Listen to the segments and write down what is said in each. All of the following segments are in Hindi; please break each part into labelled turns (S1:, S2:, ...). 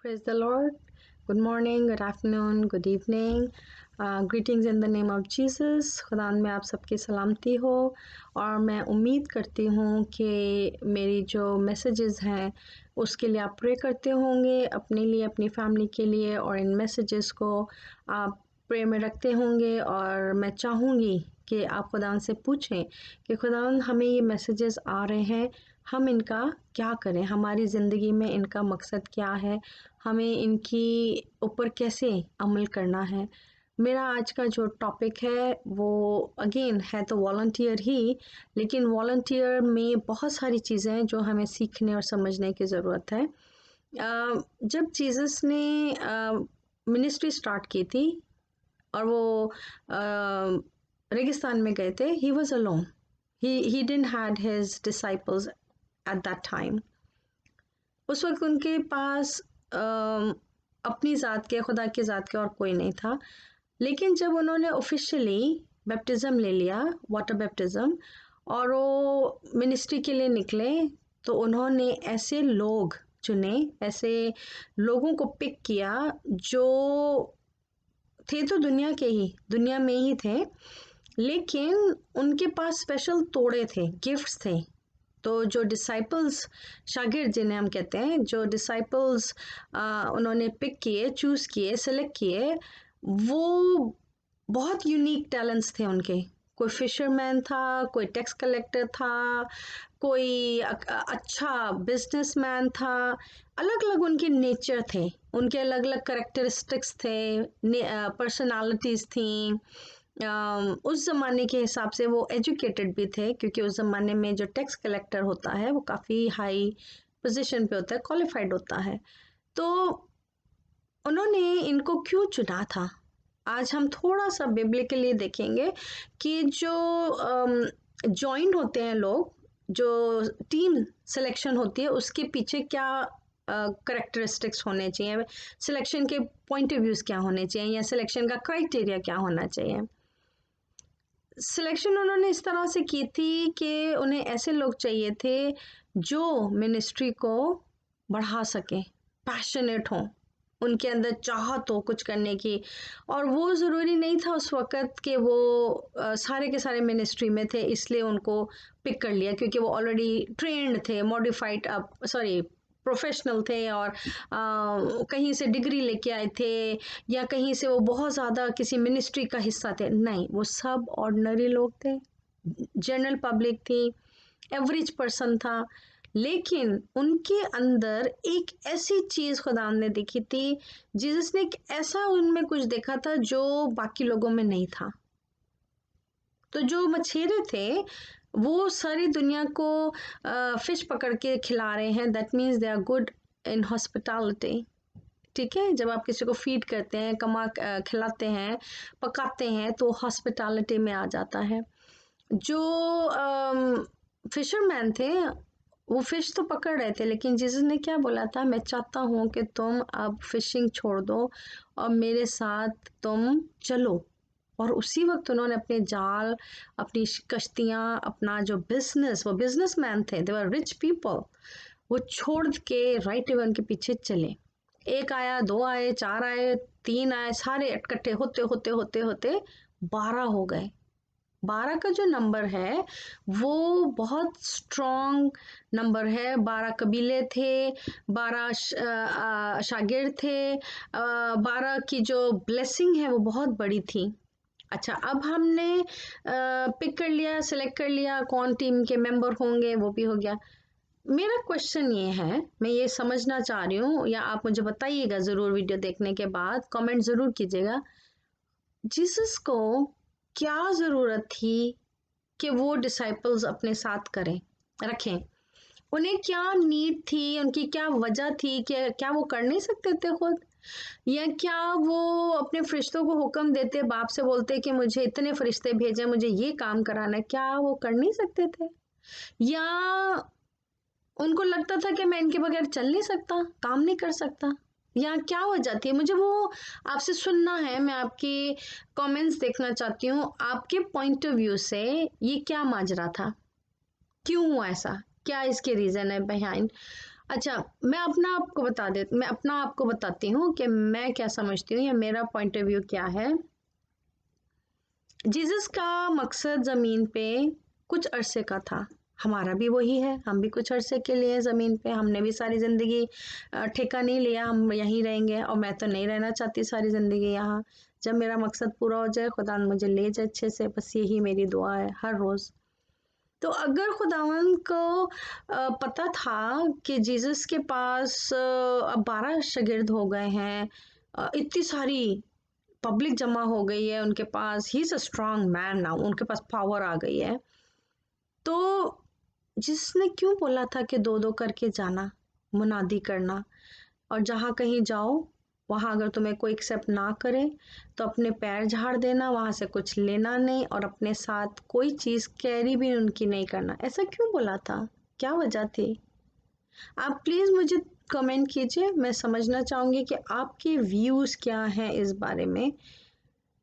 S1: Praise the Lord. Good morning, good afternoon, good evening. Greetings in the name of Jesus. खुदा में आप सबकी सलामती हो और मैं उम्मीद करती हूँ कि मेरी जो मैसेजेस हैं उसके लिए आप प्रे करते होंगे, अपने लिए, अपनी फैमिली के लिए, और इन मैसेजेस को आप प्रे में रखते होंगे। और मैं चाहूँगी कि आप खुदा से पूछें कि खुदा हमें ये मैसेजेस आ रहे हैं, हम इनका क्या करें, हमारी ज़िंदगी में इनका मकसद क्या है, हमें इनकी ऊपर कैसे अमल करना है। मेरा आज का जो टॉपिक है वो अगेन है तो वॉलंटियर ही, लेकिन वॉलंटियर में बहुत सारी चीज़ें हैं जो हमें सीखने और समझने की ज़रूरत है। जब जीसस ने मिनिस्ट्री स्टार्ट की थी और वो रेगिस्तान में गए थे, he was alone, he didn't had his disciples at that time. उस वक्त उनके पास अपनी ज़ात के, खुदा की ज़ात के और कोई नहीं था। लेकिन जब उन्होंने ऑफिशियली बैप्टिज़म ले लिया, वाटर बैप्टिज़म, और वो मिनिस्ट्री के लिए निकले, तो उन्होंने ऐसे लोग चुने, ऐसे लोगों को पिक किया जो थे तो दुनिया में ही थे, लेकिन उनके पास स्पेशल तोड़े थे, गिफ्ट्स थे। तो जो डिसाइपल्स, शागिर्द जिन्हें हम कहते हैं, जो डिसाइपल्स उन्होंने पिक किए, चूज़ किए, सेलेक्ट किए, वो बहुत यूनिक टैलेंट्स थे उनके। कोई फिशरमैन था, कोई टैक्स कलेक्टर था, कोई अच्छा बिजनेसमैन था। अलग अलग उनके नेचर थे, उनके अलग अलग करेक्टरिस्टिक्स थे, पर्सनालिटीज़ थी। उस ज़माने के हिसाब से वो एजुकेटेड भी थे, क्योंकि उस ज़माने में जो टैक्स कलेक्टर होता है वो काफ़ी हाई पोजीशन पे होता है, क्वालिफाइड होता है। तो उन्होंने इनको क्यों चुना था, आज हम थोड़ा सा बिब्लिकली देखेंगे कि जो जॉइन होते हैं लोग, जो टीम सिलेक्शन होती है, उसके पीछे क्या करेक्टरिस्टिक्स होने चाहिए, सिलेक्शन के पॉइंट ऑफ व्यूज़ क्या होने चाहिए, या सिलेक्शन का क्राइटेरिया क्या होना चाहिए। सिलेक्शन उन्होंने इस तरह से की थी कि उन्हें ऐसे लोग चाहिए थे जो मिनिस्ट्री को बढ़ा सकें, पैशनेट हों, उनके अंदर चाहत हो कुछ करने की। और वो ज़रूरी नहीं था उस वक़्त कि वो सारे के सारे मिनिस्ट्री में थे इसलिए उनको पिक कर लिया, क्योंकि वो ऑलरेडी ट्रेंड थे, मॉडिफाइड प्रोफेशनल थे, और कहीं से डिग्री लेके आए थे, या कहीं से वो बहुत ज़्यादा किसी मिनिस्ट्री का हिस्सा थे। नहीं, वो सब ऑर्डिनरी लोग थे, जनरल पब्लिक थी, एवरेज पर्सन था। लेकिन उनके अंदर एक ऐसी चीज़ खुदा ने देखी थी, जीसस ने एक ऐसा उनमें कुछ देखा था जो बाकी लोगों में नहीं था। तो जो मछेरे थे वो सारी दुनिया को फिश पकड़ के खिला रहे हैं, that means they are good in hospitality. ठीक है, जब आप किसी को फीड करते हैं, खिलाते हैं, पकाते हैं, तो हॉस्पिटैलिटी में आ जाता है। जो फिशरमैन थे वो फिश तो पकड़ रहे थे, लेकिन जीसस ने क्या बोला था, मैं चाहता हूँ कि तुम अब फिशिंग छोड़ दो और मेरे साथ तुम चलो। और उसी वक्त उन्होंने अपने जाल, अपनी कश्तियाँ, अपना जो बिजनेस, वो बिजनेसमैन थे, दे वर रिच पीपल, वो छोड़ के राइट अवे उनके पीछे चले। एक आया, दो आए, चार आए, तीन आए, सारे इकट्ठे होते होते होते होते 12 हो गए। 12 का जो नंबर है वो बहुत स्ट्रॉन्ग नंबर है। 12 कबीले थे, 12 शागिर्द थे, 12 की जो ब्लेसिंग है वो बहुत बड़ी थी। अच्छा, अब हमने पिक कर लिया, सिलेक्ट कर लिया कौन टीम के मेंबर होंगे, वो भी हो गया। मेरा क्वेश्चन ये है, मैं ये समझना चाह रही हूँ, या आप मुझे बताइएगा ज़रूर वीडियो देखने के बाद, कमेंट ज़रूर कीजिएगा, जीसस को क्या ज़रूरत थी कि वो डिसाइपल्स अपने साथ रखें? उन्हें क्या नीड थी, उनकी क्या वजह थी कि क्या वो कर नहीं सकते थे खुद? या क्या वो अपने फरिश्तों को हुक्म देते, बाप से बोलते कि मुझे इतने फरिश्ते भेजे, मुझे ये काम कराना है, क्या वो कर नहीं सकते थे? या उनको लगता था कि मैं इनके बगैर चल नहीं सकता, काम नहीं कर सकता? या क्या वजह थी? मुझे वो आपसे सुनना है, मैं आपके कमेंट्स देखना चाहती हूँ। आपके पॉइंट ऑफ व्यू से ये क्या माजरा था, क्यों हुआ ऐसा, क्या इसके रीज़न है बिहाइंड? अच्छा, मैं अपना आपको बताती हूँ कि मैं क्या समझती हूँ या मेरा पॉइंट ऑफ व्यू क्या है। जीसस का मकसद ज़मीन पे कुछ अरसे का था, हमारा भी वही है, हम भी कुछ अरसे के लिए ज़मीन पे, हमने भी सारी ज़िंदगी ठेका नहीं लिया हम यहीं रहेंगे, और मैं तो नहीं रहना चाहती सारी ज़िंदगी यहाँ। जब मेरा मकसद पूरा हो जाए, खुदा मुझे ले जाए अच्छे से, बस यही मेरी दुआ है हर रोज़। तो अगर खुदावन को पता था कि जीसस के पास अब 12 शागिर्द हो गए हैं, इतनी सारी पब्लिक जमा हो गई है उनके पास, he is a strong man now, उनके पास पावर आ गई है, तो जिसने क्यों बोला था कि दो दो करके जाना, मुनादी करना, और जहाँ कहीं जाओ वहाँ अगर तुम्हें कोई एक्सेप्ट ना करे तो अपने पैर झाड़ देना, वहाँ से कुछ लेना नहीं और अपने साथ कोई चीज़ कैरी भी उनकी नहीं करना। ऐसा क्यों बोला था, क्या वजह थी? आप प्लीज़ मुझे कमेंट कीजिए, मैं समझना चाहूँगी कि आपके व्यूज़ क्या हैं इस बारे में।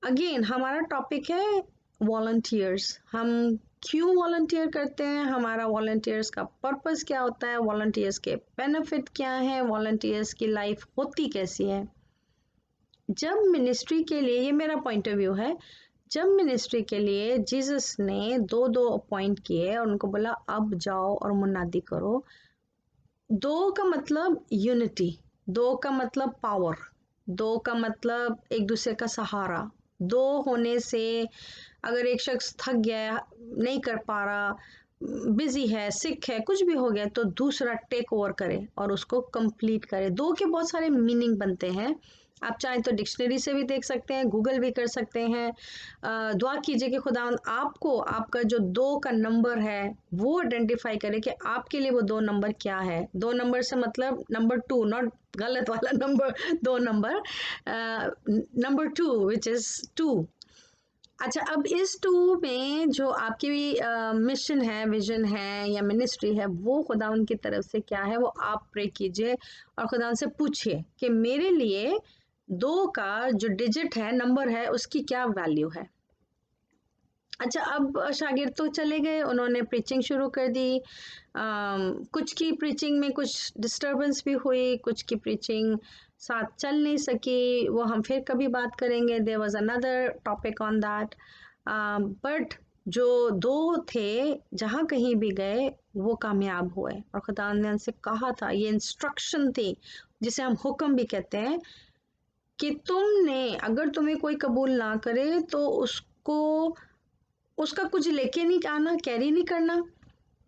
S1: अगेन हमारा टॉपिक है वॉलंटियर्स, हम क्यों वॉलंटियर करते हैं, हमारा वॉलंटियर्स का पर्पस क्या होता है, वॉलंटियर्स के बेनिफिट क्या है, वॉलंटियर्स की लाइफ होती कैसी है। जब मिनिस्ट्री के लिए, ये मेरा पॉइंट ऑफ व्यू है, जब मिनिस्ट्री के लिए जीसस ने दो दो अपॉइंट किए और उनको बोला अब जाओ और मुनादी करो, दो का मतलब यूनिटी, दो का मतलब पावर, दो का मतलब एक दूसरे का सहारा। दो होने से अगर एक शख्स थक गया, नहीं कर पा रहा, बिजी है, सिक है, कुछ भी हो गया, तो दूसरा टेक ओवर करे और उसको कंप्लीट करे। दो के बहुत सारे मीनिंग बनते हैं, आप चाहें तो डिक्शनरी से भी देख सकते हैं, गूगल भी कर सकते हैं। दुआ कीजिए कि खुदा आपको आपका जो दो का नंबर है वो आइडेंटिफाई करे कि आपके लिए वो दो नंबर क्या है। दो नंबर से मतलब नंबर टू, नॉट गलत वाला नंबर, दो number, number two which is two. अच्छा, अब इस टू में जो आपकी मिशन है, विजन है या मिनिस्ट्री है, वो खुदा उनकी तरफ से क्या है, वो आप प्रे कीजिए और खुदा से पूछिए कि मेरे लिए दो का जो डिजिट है, नंबर है, उसकी क्या वैल्यू है। अच्छा, अब शागिर्द तो चले गए, उन्होंने प्रीचिंग शुरू कर दी। कुछ की प्रीचिंग में कुछ डिस्टरबेंस भी हुई, कुछ की प्रीचिंग साथ चल नहीं सकी, वो हम फिर कभी बात करेंगे, there was another topic on that. But जो दो थे, जहाँ कहीं भी गए वो कामयाब हुए, और खुदा ने उनसे कहा था, ये इंस्ट्रक्शन थी जिसे हम हुक्म भी कहते हैं, कि तुमने अगर तुम्हें कोई कबूल ना करे तो उसको, उसका कुछ लेके नहीं आना, कैरी नहीं करना,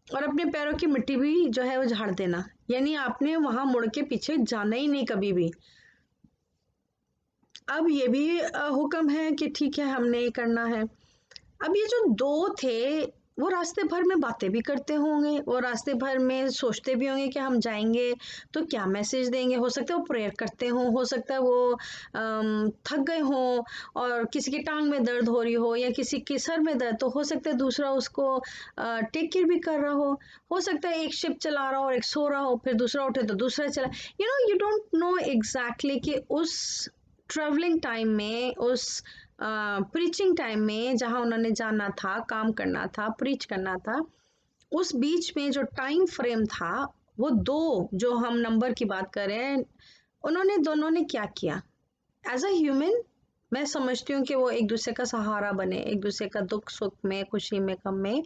S1: और अपने पैरों की मिट्टी भी जो है वो झाड़ देना, यानी आपने वहां मुड़ के पीछे जाना ही नहीं कभी भी। अब ये भी हुक्म है कि ठीक है हमने ये करना है। अब ये जो दो थे, वो रास्ते भर में बातें भी करते होंगे, वो रास्ते भर में सोचते भी होंगे कि हम जाएंगे तो क्या मैसेज देंगे। हो सकता है वो प्रेयर करते हों, हो सकता है वो थक गए हों और किसी की टांग में दर्द हो रही हो या किसी के सर में दर्द, तो हो सकता है दूसरा उसको टेक केयर भी कर रहा हो सकता है एक शिप चला रहा हो और एक सो रहा हो, फिर दूसरा उठे तो दूसरा चला। यू डोंट नो एग्जैक्टली कि उस ट्रेवलिंग टाइम में, उस प्रीचिंग टाइम में जहाँ उन्होंने जाना था, काम करना था, प्रीच करना था, उस बीच में जो टाइम फ्रेम था, वो दो जो हम नंबर की बात कर रहे हैं, उन्होंने दोनों ने क्या किया एज अ ह्यूमन। मैं समझती हूँ कि वो एक दूसरे का सहारा बने, एक दूसरे का दुख सुख में, खुशी में, गम में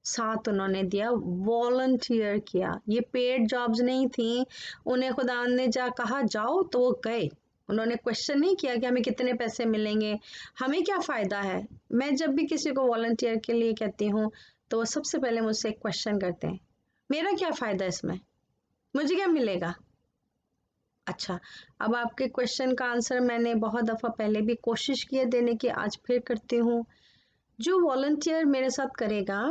S1: साथ उन्होंने दिया, वॉलंटियर किया। ये पेड जॉब्स नहीं थी, उन्हें खुदा ने जा कहा जाओ तो वो गए। उन्होंने क्वेश्चन नहीं किया कि हमें कितने पैसे मिलेंगे, हमें क्या फ़ायदा है। मैं जब भी किसी को वॉलंटियर के लिए कहती हूँ तो वो सबसे पहले मुझसे एक क्वेश्चन करते हैं, मेरा क्या फ़ायदा इसमें, मुझे क्या मिलेगा। अच्छा, अब आपके क्वेश्चन का आंसर मैंने बहुत दफ़ा पहले भी कोशिश की है देने की, आज फिर करती हूँ। जो वॉलंटियर मेरे साथ करेगा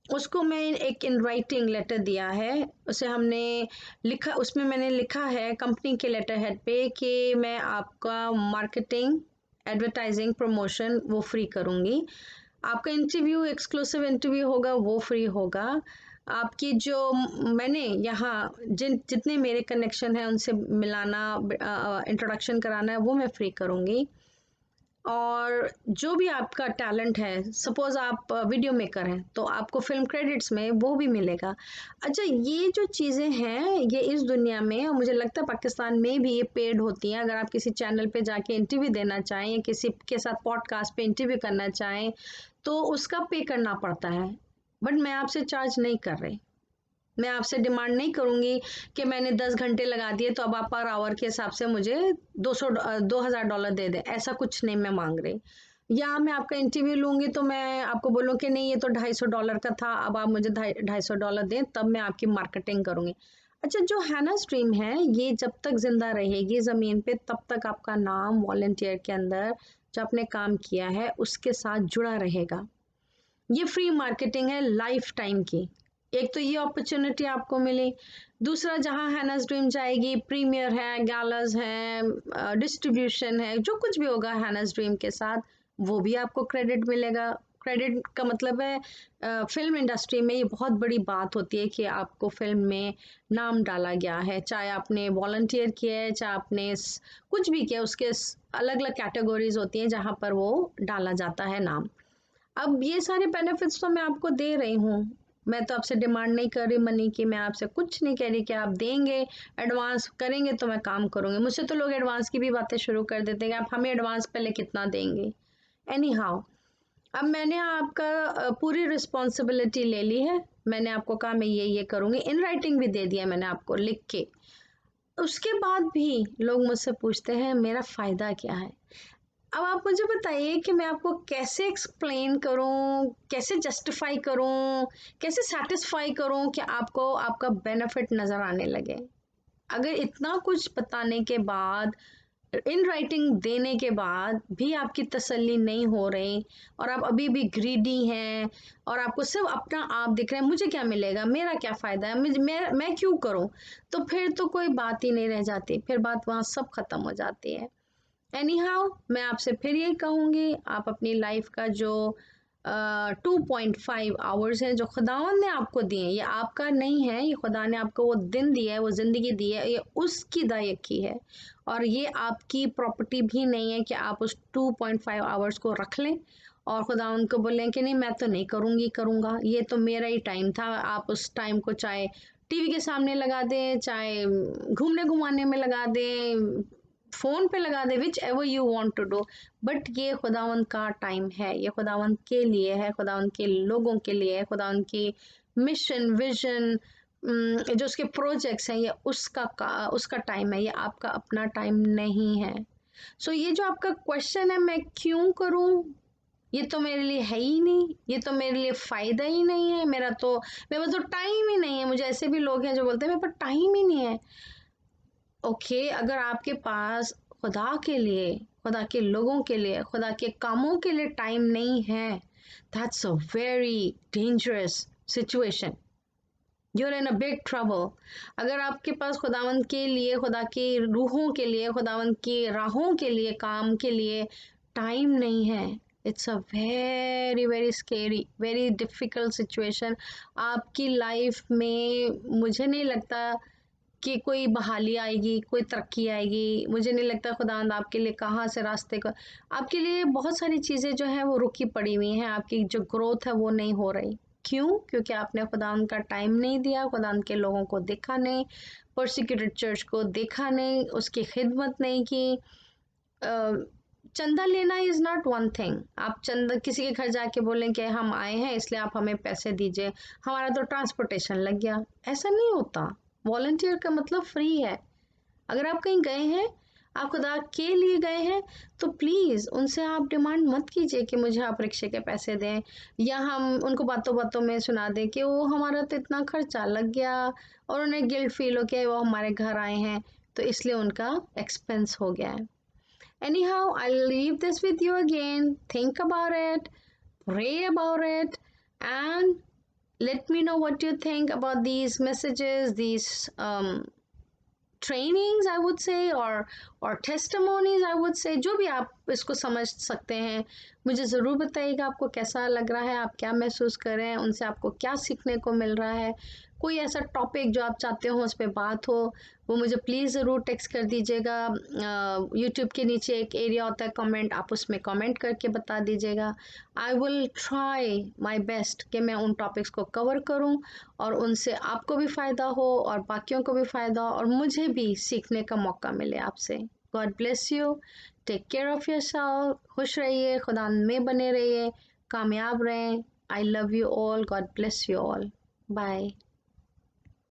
S1: उसको मैं एक इन राइटिंग लेटर दिया है, उसे हमने लिखा, उसमें मैंने लिखा है कंपनी के लेटर हेड पे कि मैं आपका मार्केटिंग, एडवर्टाइजिंग, प्रमोशन वो फ्री करूँगी, आपका इंटरव्यू, एक्सक्लूसिव इंटरव्यू होगा वो फ्री होगा, आपकी जो मैंने यहाँ जितने मेरे कनेक्शन हैं उनसे मिलाना, इंट्रोडक्शन कराना है वो मैं फ्री करूँगी। और जो भी आपका टैलेंट है, सपोज आप वीडियो मेकर हैं तो आपको फिल्म क्रेडिट्स में वो भी मिलेगा। अच्छा, ये जो चीज़ें हैं ये इस दुनिया में, और मुझे लगता है पाकिस्तान में भी ये पेड होती हैं। अगर आप किसी चैनल पे जाके इंटरव्यू देना चाहें या किसी के साथ पॉडकास्ट पे इंटरव्यू करना चाहें तो उसका पे करना पड़ता है, बट मैं आपसे चार्ज नहीं कर रही। मैं आपसे डिमांड नहीं करूंगी कि मैंने 10 घंटे लगा दिए तो अब आप पर आवर के हिसाब से मुझे 2,000 $2,000 दे दें, ऐसा कुछ नहीं मैं मांग रही। या मैं आपका इंटरव्यू लूंगी तो मैं आपको बोलूँ कि नहीं ये तो $250 का था, अब आप मुझे $250 दें, तब मैं आपकी मार्केटिंग करूंगी। अच्छा, जो हैना स्ट्रीम है ये जब तक जिंदा रहेगी ज़मीन पे तब तक आपका नाम वॉलंटियर के अंदर जो आपने काम किया है उसके साथ जुड़ा रहेगा। ये फ्री मार्केटिंग है लाइफ टाइम की। एक तो ये अपॉर्चुनिटी आपको मिली, दूसरा जहाँ हैनास ड्रीम जाएगी, प्रीमियर है, गैलर्स हैं, डिस्ट्रीब्यूशन है, जो कुछ भी होगा हैनास ड्रीम के साथ वो भी आपको क्रेडिट मिलेगा। क्रेडिट का मतलब है फिल्म इंडस्ट्री में ये बहुत बड़ी बात होती है कि आपको फिल्म में नाम डाला गया है, चाहे आपने वॉलंटियर किया है, चाहे आपने कुछ भी किया, उसके अलग अलग कैटेगरीज होती हैं जहाँ पर वो डाला जाता है नाम। अब ये सारे बेनिफिट्स तो मैं आपको दे रही हूँ, मैं तो आपसे डिमांड नहीं कर रही मनी की, मैं आपसे कुछ नहीं कह रही कि आप देंगे, एडवांस करेंगे तो मैं काम करूँगी। मुझसे तो लोग एडवांस की भी बातें शुरू कर देते हैं कि आप हमें एडवांस पहले कितना देंगे। एनी हाउ, अब मैंने आपका पूरी रिस्पॉन्सिबिलिटी ले ली है, मैंने आपको कहा मैं ये करूँगी, इन राइटिंग भी दे दिया मैंने आपको लिख के। उसके बाद भी लोग मुझसे पूछते हैं मेरा फ़ायदा क्या है। अब आप मुझे बताइए कि मैं आपको कैसे एक्सप्लेन करूं, कैसे जस्टिफाई करूं, कैसे सेटिस्फाई करूं कि आपको आपका बेनिफिट नजर आने लगे। अगर इतना कुछ बताने के बाद, इन राइटिंग देने के बाद भी आपकी तसल्ली नहीं हो रही और आप अभी भी ग्रीडी हैं और आपको सिर्फ अपना आप दिख रहे हैं, मुझे क्या मिलेगा, मेरा क्या फ़ायदा है, मैं क्यों करूं, तो फिर तो कोई बात ही नहीं रह जाती, फिर बात वहाँ सब ख़त्म हो जाती है। एनी हाउ, मैं आपसे फिर यही कहूँगी, आप अपनी लाइफ का जो 2.5 आवर्स हैं जो खुदावन ने आपको दिए हैं, ये आपका नहीं है, ये खुदा ने आपको वो दिन दिया है, वो ज़िंदगी दी है, ये उसकी दायकी है और ये आपकी प्रॉपर्टी भी नहीं है कि आप उस 2.5 आवर्स को रख लें और खुदावन को बोलें कि नहीं मैं तो नहीं करूँगी करूँगा, ये तो मेरा ही टाइम था। आप उस टाइम को चाहे टीवी के सामने लगा दें, चाहे घूमने घुमाने में लगा दें, फ़ोन पे लगा दे, whichever you want to do, but ये खुदावंद का टाइम है, ये खुदावंद के लिए है, खुदावंद के लोगों के लिए है, खुदावंद की मिशन विजन जो उसके प्रोजेक्ट्स हैं, ये उसका टाइम है, ये आपका अपना टाइम नहीं है। सो ये जो आपका क्वेश्चन है मैं क्यों करूं, ये तो मेरे लिए है ही नहीं, ये तो मेरे लिए फ़ायदा ही नहीं है, मेरे पास तो टाइम ही नहीं है। मुझे ऐसे भी लोग हैं जो बोलते हैं मेरे पास टाइम ही नहीं है। ओके, अगर आपके पास खुदा के लिए, खुदा के लोगों के लिए, खुदा के कामों के लिए टाइम नहीं है, that's a very dangerous situation, you're in a big trouble. अगर आपके पास खुदावंद के लिए, खुदा की रूहों के लिए, खुदावंद की राहों के लिए, काम के लिए टाइम नहीं है, it's a very very scary, very difficult situation. आपकी लाइफ में मुझे नहीं लगता कि कोई बहाली आएगी, कोई तरक्की आएगी, मुझे नहीं लगता खुदावंद आपके लिए कहाँ से रास्ते का, आपके लिए बहुत सारी चीज़ें जो हैं वो रुकी पड़ी हुई हैं, आपकी जो ग्रोथ है वो नहीं हो रही। क्यों? क्योंकि आपने खुदावंद का टाइम नहीं दिया, खुदावंद के लोगों को देखा नहीं, परसिक्यूटेड चर्च को देखा नहीं, उसकी खिदमत नहीं की। चंदा लेना इज़ नॉट वन थिंग। आप चंदा किसी के घर जाके बोलें कि हम आए हैं इसलिए आप हमें पैसे दीजिए, हमारा तो ट्रांसपोर्टेशन लग गया, ऐसा नहीं होता। वॉलंटियर का मतलब फ्री है। अगर आप कहीं गए हैं, आप खुदा के लिए गए हैं, तो प्लीज़ उनसे आप डिमांड मत कीजिए कि मुझे आप रिक्शे के पैसे दें, या हम उनको बातों बातों में सुना दें कि वो हमारा तो इतना खर्चा लग गया और उन्हें गिल्ट फील हो गया वो हमारे घर आए हैं तो इसलिए उनका एक्सपेंस हो गया है। Anyhow, I'll leave this with you again. Think about it, pray about it, and let me know what you think about these messages, these trainings I would say, or testimonies I would say, जो भी आप इसको समझ सकते हैं। मुझे ज़रूर बताइएगा आपको कैसा लग रहा है, आप क्या महसूस कर रहे हैं, उनसे आपको क्या सीखने को मिल रहा है। कोई ऐसा टॉपिक जो आप चाहते हो उस पर बात हो, वो मुझे प्लीज़ ज़रूर टेक्स्ट कर दीजिएगा। यूट्यूब के नीचे एक एरिया होता है कमेंट, आप उसमें कमेंट करके बता दीजिएगा। I will try my best कि मैं उन टॉपिक्स को कवर करूं और उनसे आपको भी फ़ायदा हो और बाकियों को भी फ़ायदा हो और मुझे भी सीखने का मौका मिले आपसे। God bless you, take care of yourself, खुश रहिए, खुदा में बने रहिए, कामयाब रहें। I love you all, God bless you all, bye.